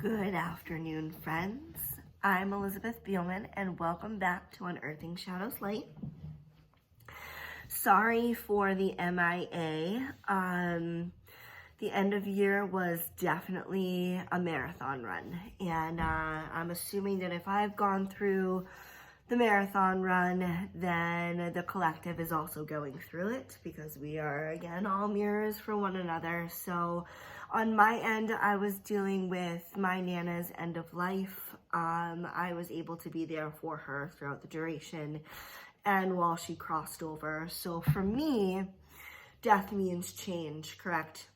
Good afternoon, friends. I'm Elizabeth Beelman, and welcome back to Unearthing Shadows Light. Sorry for the MIA. The end of year was definitely a marathon run, and I'm assuming that if I've gone through the marathon run, then the collective is also going through it, because we are, again, all mirrors for one another. So on my end, I was dealing with my Nana's end of life. I was able to be there for her throughout the duration and while she crossed over. So for me, death means change, correct?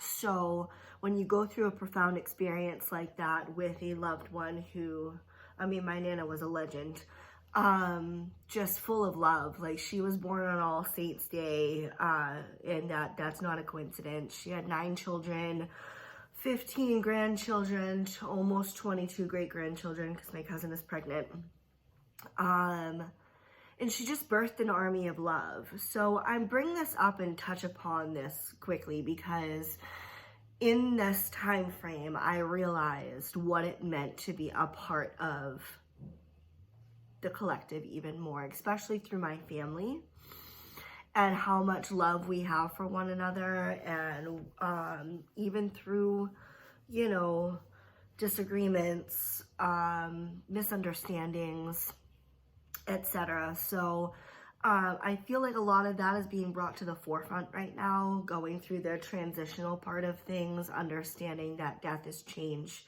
So when you go through a profound experience like that with a loved one who, my Nana was a legend, just full of love. Like, she was born on All Saints Day, and that's not a coincidence. She had 9 children, 15 grandchildren, almost 22 great-grandchildren, because my cousin is pregnant. And she just birthed an army of love. So I bring this up and touch upon this quickly because in this time frame, I realized what it meant to be a part of the collective even more, especially through my family, and how much love we have for one another, and even through, disagreements, misunderstandings, etc. So I feel like a lot of that is being brought to the forefront right now, going through the transitional part of things, understanding that death is change.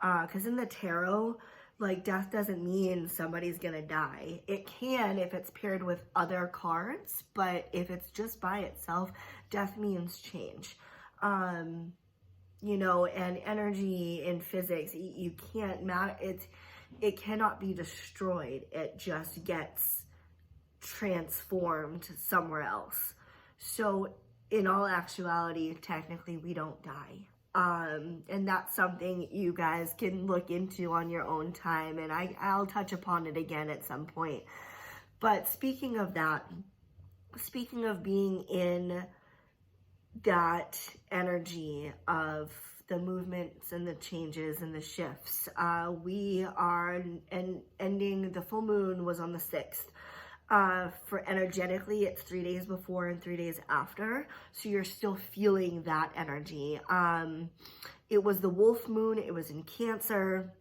Because in the tarot, like, death doesn't mean somebody's gonna die. It can if it's paired with other cards, but if it's just by itself, death means change. And energy in physics, you can't it cannot be destroyed. It just gets transformed somewhere else. So in all actuality, technically, we don't die. And that's something you guys can look into on your own time, and I'll touch upon it again at some point. But speaking of that, speaking of being in that energy of the movements and the changes and the shifts, we are ending. The full moon was on the 6th. For energetically, it's 3 days before and 3 days after, so you're still feeling that energy. It was the wolf moon. It was in Cancer.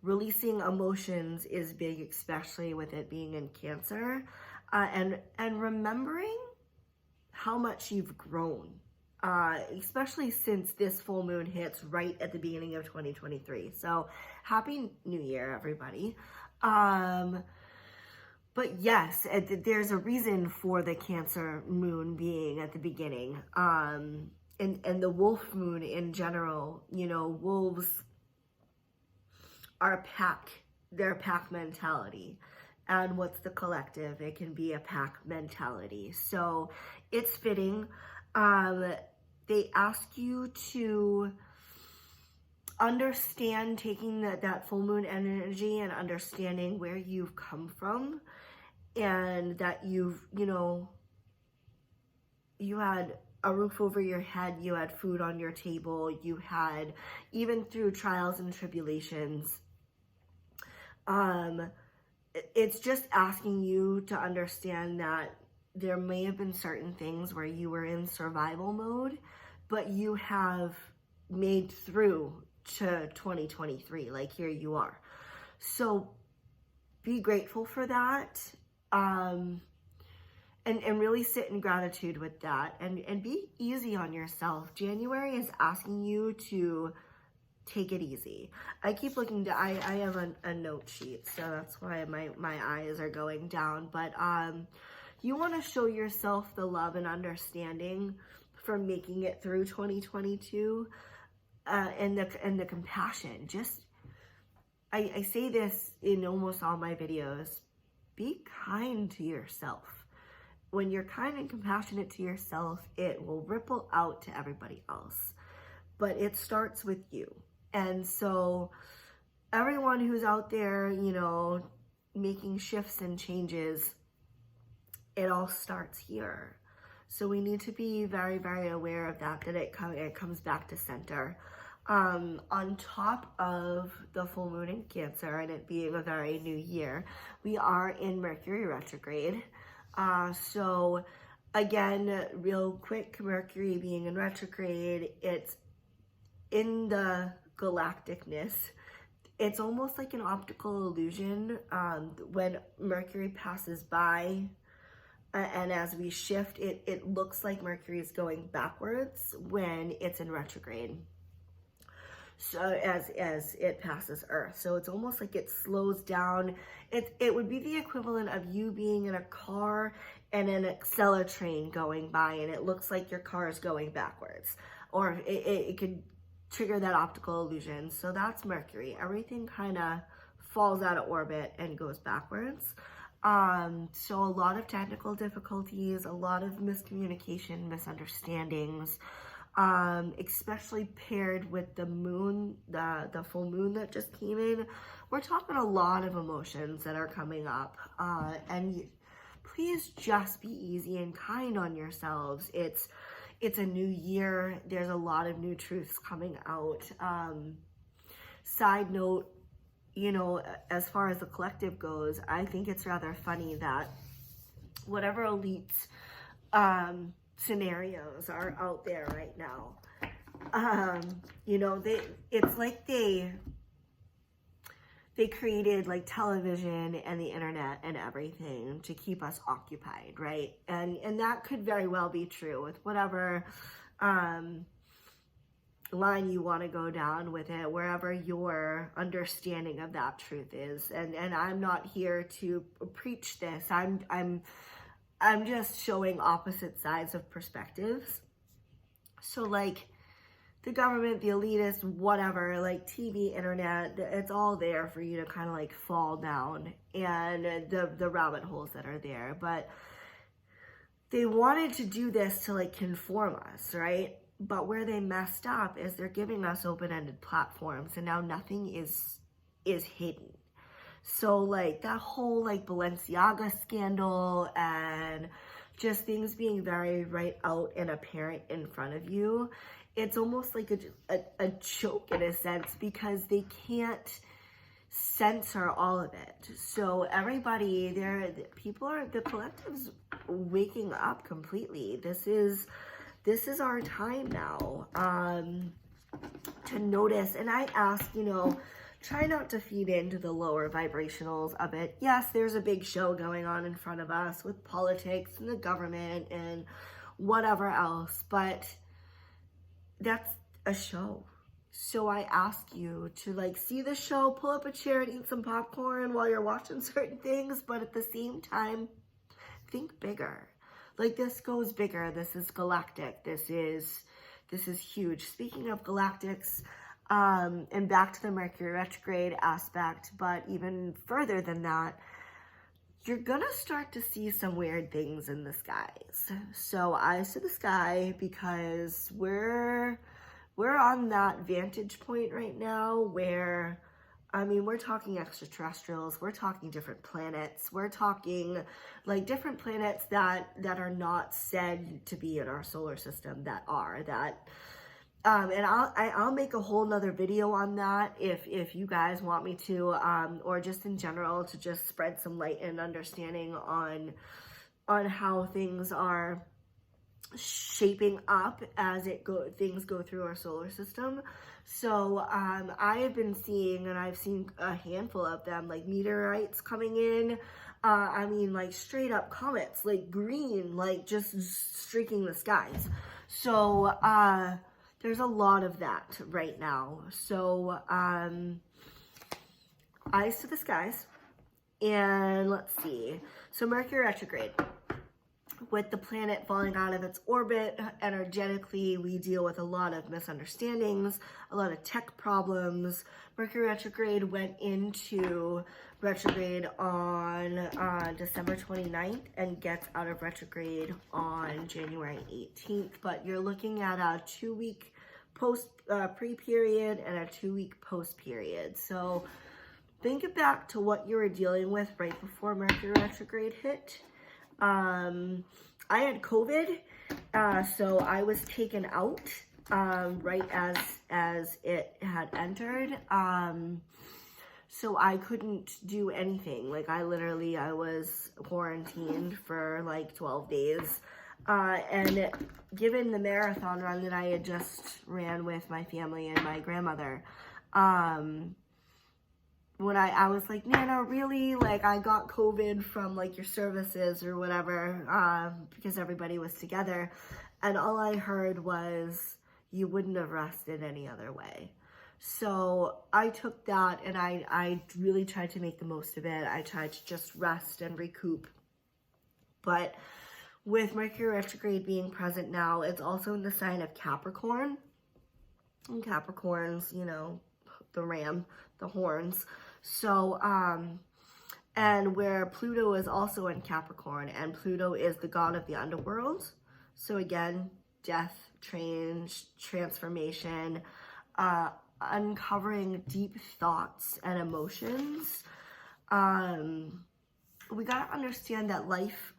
Releasing emotions is big, especially with it being in Cancer, and remembering how much you've grown, especially since this full moon hits right at the beginning of 2023. So happy New Year, everybody. But yes, there's a reason for the Cancer moon being at the beginning. And the wolf moon in general, wolves are they're pack mentality. And what's the collective? It can be a pack mentality. So it's fitting. They ask you to understand, taking that full moon energy and understanding where you've come from, and that you had a roof over your head, you had food on your table, you had, even through trials and tribulations, it's just asking you to understand that there may have been certain things where you were in survival mode, but you have made through to 2023. Like, here you are. So be grateful for that, and really sit in gratitude with that, and be easy on yourself. January is asking you to take it easy. I keep looking to, I have a note sheet, so that's why my eyes are going down. But you want to show yourself the love and understanding for making it through 2022, and the compassion. Just, I say this in almost all my videos: be kind to yourself. When you're kind and compassionate to yourself, it will ripple out to everybody else. But it starts with you. And so everyone who's out there, making shifts and changes, it all starts here. So we need to be very, very aware of that, that it comes back to center. On top of the full moon in Cancer and it being a very new year, we are in Mercury retrograde. So again, real quick, Mercury being in retrograde, it's in the galacticness. It's almost like an optical illusion when Mercury passes by. And as we shift, it looks like Mercury is going backwards when it's in retrograde. So as it passes Earth. So it's almost like it slows down. It would be the equivalent of you being in a car and an acceleratrain going by and it looks like your car is going backwards. Or it could trigger that optical illusion. So that's Mercury. Everything kind of falls out of orbit and goes backwards. So a lot of technical difficulties, a lot of miscommunication, misunderstandings, especially paired with the moon, the full moon that just came in. We're talking a lot of emotions that are coming up, and please just be easy and kind on yourselves. It's a new year. There's a lot of new truths coming out. Side note, you know, as far as the collective goes, I think it's rather funny that whatever elite scenarios are out there right now, you know, it's like they created like television and the internet and everything to keep us occupied, right? And that could very well be true with whatever line you want to go down with it, wherever your understanding of that truth is. And I'm not here to preach this. I'm just showing opposite sides of perspectives. So like the government, the elitists, whatever, like TV, internet, it's all there for you to kind of like fall down, and the rabbit holes that are there. But they wanted to do this to like conform us, right? But where they messed up is they're giving us open-ended platforms, and now nothing is hidden. So like that whole like Balenciaga scandal and just things being very right out and apparent in front of you, it's almost like a joke in a sense, because they can't censor all of it. So everybody there, the collective's waking up completely. This is our time now to notice. And I ask, you know, try not to feed into the lower vibrationals of it. Yes, there's a big show going on in front of us with politics and the government and whatever else, but that's a show. So I ask you to like see the show, pull up a chair and eat some popcorn while you're watching certain things, but at the same time, think bigger. Like this goes bigger. This is galactic. This is huge. Speaking of galactics, and back to the Mercury retrograde aspect, but even further than that, you're gonna start to see some weird things in the skies. So eyes to the sky, because we're on that vantage point right now where, I mean, we're talking extraterrestrials, we're talking different planets, we're talking like different planets that are not said to be in our solar system that are. And I'll make a whole nother video on that if you guys want me to, or just in general to just spread some light and understanding on how things are shaping up as things go through our solar system. So I have been seeing, and I've seen a handful of them, like meteorites coming in. I mean, like straight up comets, like green, like just streaking the skies. So there's a lot of that right now. So eyes to the skies. And let's see. So Mercury retrograde. With the planet falling out of its orbit, energetically, we deal with a lot of misunderstandings, a lot of tech problems. Mercury retrograde went into retrograde on December 29th and gets out of retrograde on January 18th. But you're looking at a 2-week pre-period and a 2-week post-period. So think back to what you were dealing with right before Mercury retrograde hit. I had COVID, So I was taken out right as it had entered. So I couldn't do anything. Like I was quarantined for like 12 days. And given the marathon run that I had just ran with my family and my grandmother, when I was like, Nana, really? Like I got COVID from like your services or whatever, because everybody was together. And all I heard was, you wouldn't have rested any other way. So I took that and I really tried to make the most of it. I tried to just rest and recoup. But with Mercury retrograde being present now, it's also in the sign of Capricorn. And Capricorn's, you know, the ram, the horns. So, and where Pluto is also in Capricorn, and Pluto is the god of the underworld. So again, death, transformation, uncovering deep thoughts and emotions. We gotta understand that life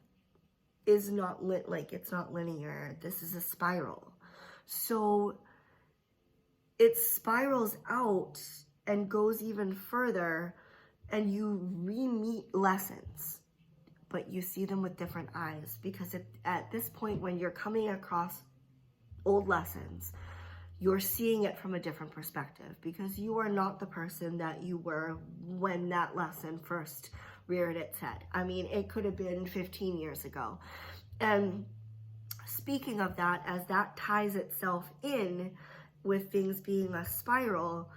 is not it's not linear. This is a spiral. So it spirals out and goes even further, and you re-meet lessons, but you see them with different eyes, because at this point when you're coming across old lessons, you're seeing it from a different perspective, because you are not the person that you were when that lesson first reared its head. I mean, it could have been 15 years ago. And speaking of that, as that ties itself in with things being a spiral,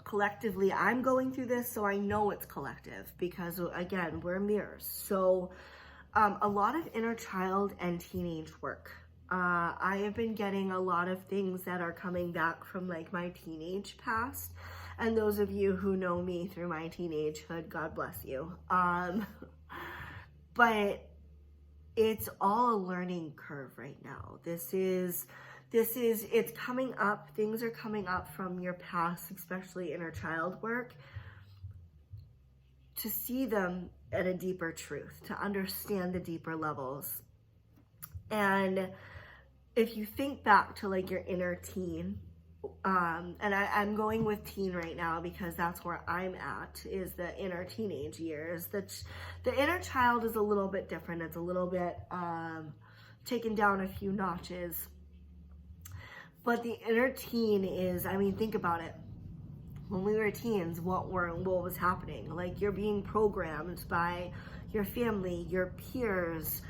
collectively, I'm going through this, so I know it's collective, because again, we're mirrors. So a lot of inner child and teenage work. I have been getting a lot of things that are coming back from like my teenage past. And those of you who know me through my teenagehood, God bless you. But it's all a learning curve right now. It's coming up. Things are coming up from your past, especially inner child work, to see them at a deeper truth, to understand the deeper levels. And if you think back to like your inner teen, and I'm going with teen right now because that's where I'm at, is the inner teenage years. The inner child is a little bit different. It's a little bit taken down a few notches. But the inner teen is, I mean, think about it. When we were teens, what was happening? Like, you're being programmed by your family, your peers,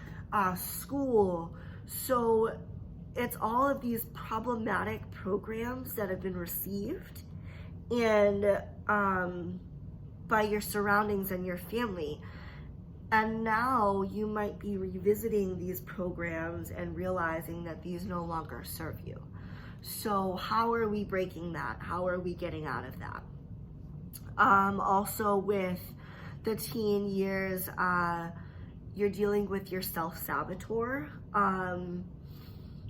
school. So it's all of these problematic programs that have been received and by your surroundings and your family. And now you might be revisiting these programs and realizing that these no longer serve you. So how are we breaking that? How are we getting out of that? Also with the teen years, you're dealing with your self-saboteur.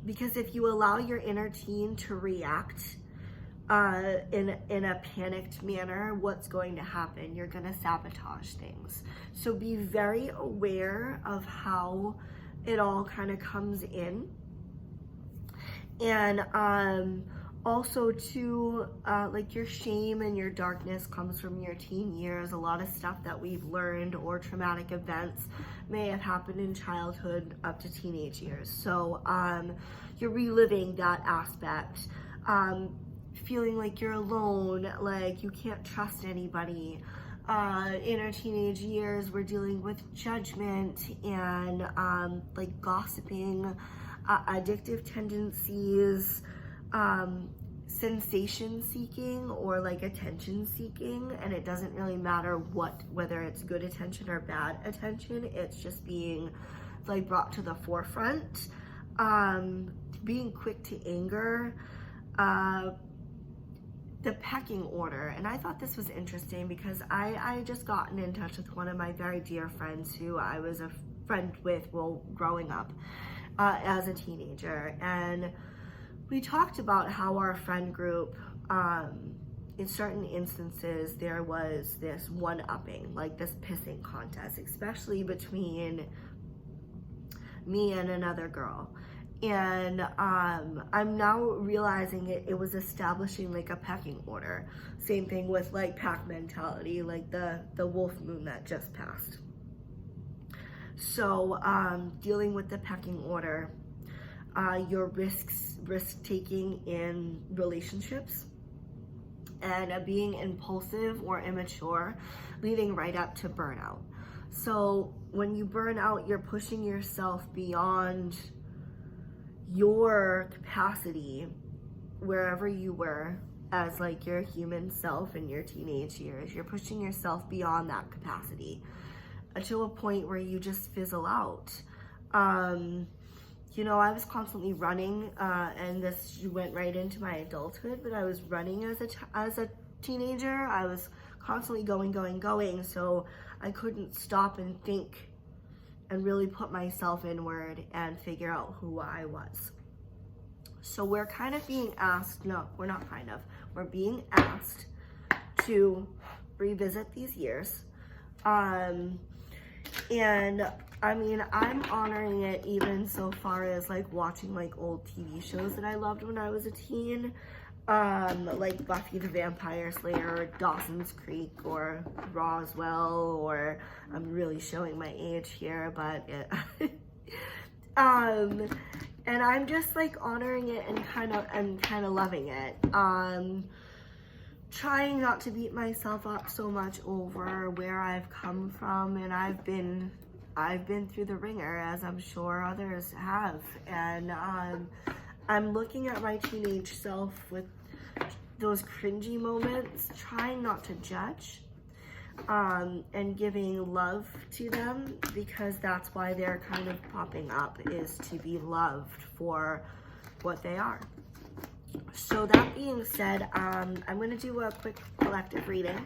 Because if you allow your inner teen to react in a panicked manner, what's going to happen? You're going to sabotage things. So be very aware of how it all kind of comes in. And also too, like your shame and your darkness comes from your teen years. A lot of stuff that we've learned or traumatic events may have happened in childhood up to teenage years. So you're reliving that aspect, feeling like you're alone, like you can't trust anybody. In our teenage years, we're dealing with judgment and like gossiping, addictive tendencies, sensation seeking or like attention seeking, and it doesn't really matter whether it's good attention or bad attention, it's just being like brought to the forefront. Being quick to anger, the pecking order. And I thought this was interesting because I just gotten in touch with one of my very dear friends who I was a friend with growing up as a teenager, and we talked about how our friend group, in certain instances, there was this one-upping, like this pissing contest, especially between me and another girl. And I'm now realizing it was establishing like a pecking order. Same thing with like pack mentality, like the wolf moon that just passed. So dealing with the pecking order, your risk taking in relationships, and being impulsive or immature, leading right up to burnout. So when you burn out, you're pushing yourself beyond your capacity wherever you were as like your human self in your teenage years. You're pushing yourself beyond that capacity to a point where you just fizzle out. You know, I was constantly running, and this went right into my adulthood, but I was running as a teenager. I was constantly going, so I couldn't stop and think and really put myself inward and figure out who I was. So we're kind of being asked, no, we're not kind of, we're being asked to revisit these years. And I mean, I'm honoring it even so far as like watching like old TV shows that I loved when I was a teen, like Buffy the Vampire Slayer, or Dawson's Creek, or Roswell, or I'm really showing my age here, but and I'm just like honoring it and kind of loving it. Trying not to beat myself up so much over where I've come from, and I've been through the ringer, as I'm sure others have, and I'm looking at my teenage self with those cringy moments, trying not to judge, and giving love to them, because that's why they're kind of popping up, is to be loved for what they are. So that being said, I'm going to do a quick collective reading,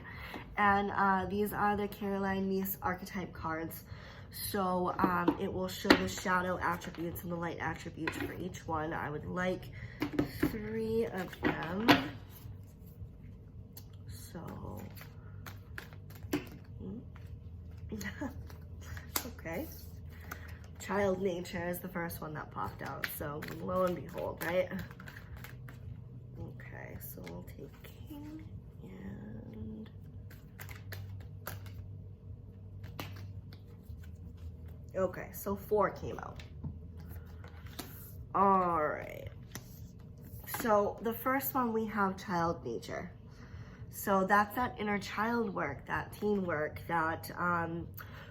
and these are the Caroline Myss archetype cards. So it will show the shadow attributes and the light attributes for each one. I would like 3 of them. So, okay. Child nature is the first one that popped out. So lo and behold, right? Okay, so we'll take King and... Okay, so 4 came out. All right. So the first one, we have child nature. So that's that inner child work, that teen work, that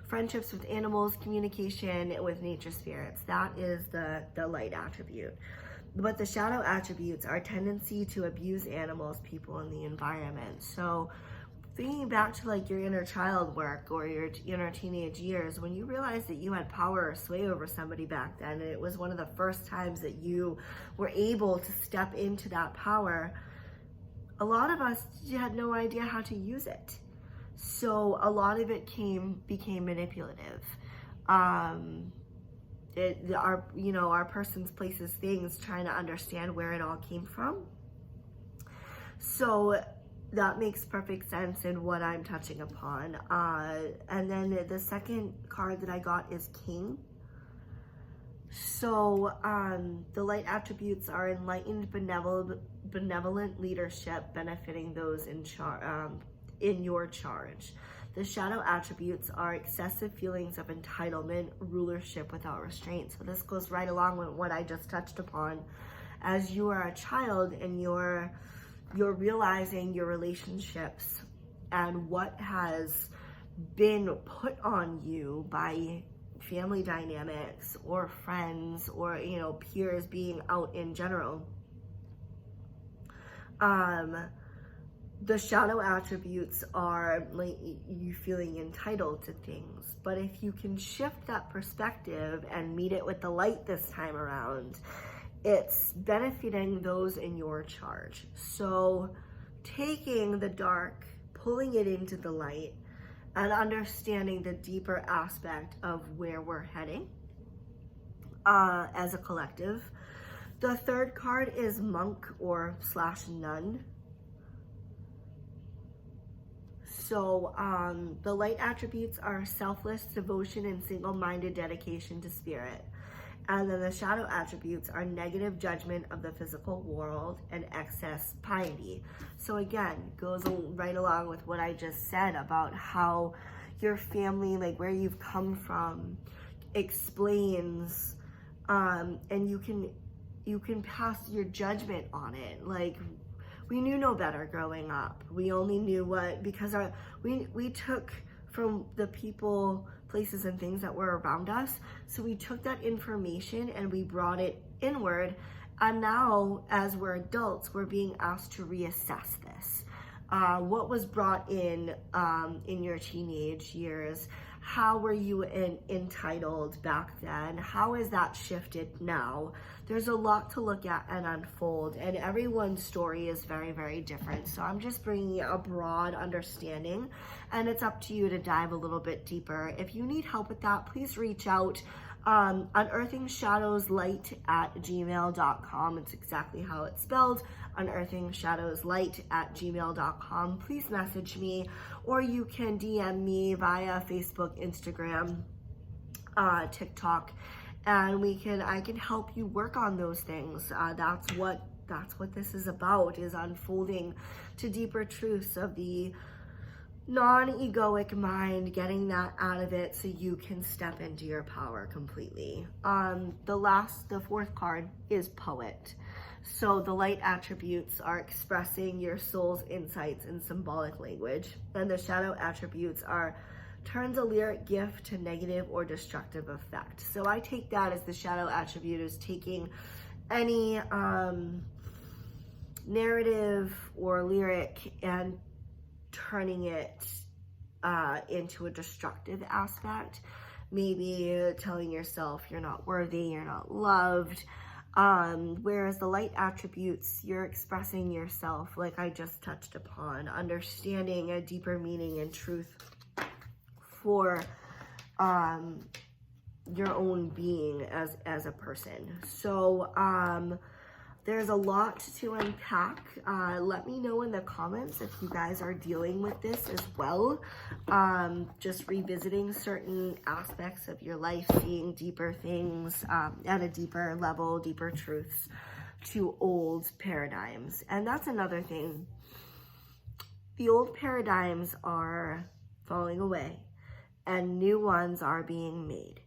friendships with animals, communication with nature spirits. That is the light attribute. But the shadow attributes are tendency to abuse animals, people, and the environment. So thinking back to like your inner child work or your inner teenage years, when you realized that you had power or sway over somebody back then, and it was one of the first times that you were able to step into that power, a lot of us had no idea how to use it. So a lot of it became manipulative. Our persons, places, things, trying to understand where it all came from. So that makes perfect sense in what I'm touching upon. And then the second card that I got is King. So the light attributes are enlightened, benevolent leadership, benefiting those in your charge. The shadow attributes are excessive feelings of entitlement, rulership without restraint. So this goes right along with what I just touched upon. As you are a child and you're realizing your relationships and what has been put on you by family dynamics or friends or, peers being out in general. The shadow attributes are like you feeling entitled to things. But if you can shift that perspective and meet it with the light this time around, it's benefiting those in your charge. So taking the dark, pulling it into the light, and understanding the deeper aspect of where we're heading as a collective. The third card is Monk or /Nun. So the light attributes are selfless devotion and single-minded dedication to spirit. And then the shadow attributes are negative judgment of the physical world and excess piety. So again, goes right along with what I just said about how your family, like where you've come from, explains, and you can pass your judgment on it. Like, we knew no better growing up. We only knew what, because we took from the people, places, and things that were around us. So we took that information and we brought it inward. And now, as we're adults, we're being asked to reassess this. What was brought in your teenage years? How were you entitled back then? How has that shifted now? There's a lot to look at and unfold, and everyone's story is very, very different. So I'm just bringing a broad understanding, and it's up to you to dive a little bit deeper. If you need help with that, please reach out. unearthingshadowslight@gmail.com. It's exactly how it's spelled, unearthingshadowslight@gmail.com. Please message me, or you can DM me via Facebook, Instagram, TikTok, and I can help you work on those things. That's what this is about, is unfolding to deeper truths of the non-egoic mind, getting that out of it so you can step into your power completely. The fourth card is Poet. So the light attributes are expressing your soul's insights in symbolic language, and the shadow attributes are turns a lyric gift to negative or destructive effect. So I take that as the shadow attribute is taking any narrative or lyric and turning it into a destructive aspect. Maybe telling yourself you're not worthy, you're not loved. Whereas the light attributes, you're expressing yourself, like I just touched upon, understanding a deeper meaning and truth for your own being as a person. So there's a lot to unpack. Let me know in the comments if you guys are dealing with this as well. Just revisiting certain aspects of your life, seeing deeper things at a deeper level, deeper truths to old paradigms. And that's another thing. The old paradigms are falling away and new ones are being made.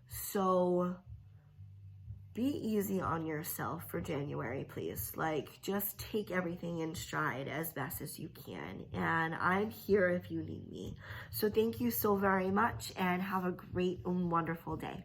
So be easy on yourself for January, please. Like, just take everything in stride as best as you can. And I'm here if you need me. So thank you so very much, and have a great and wonderful day.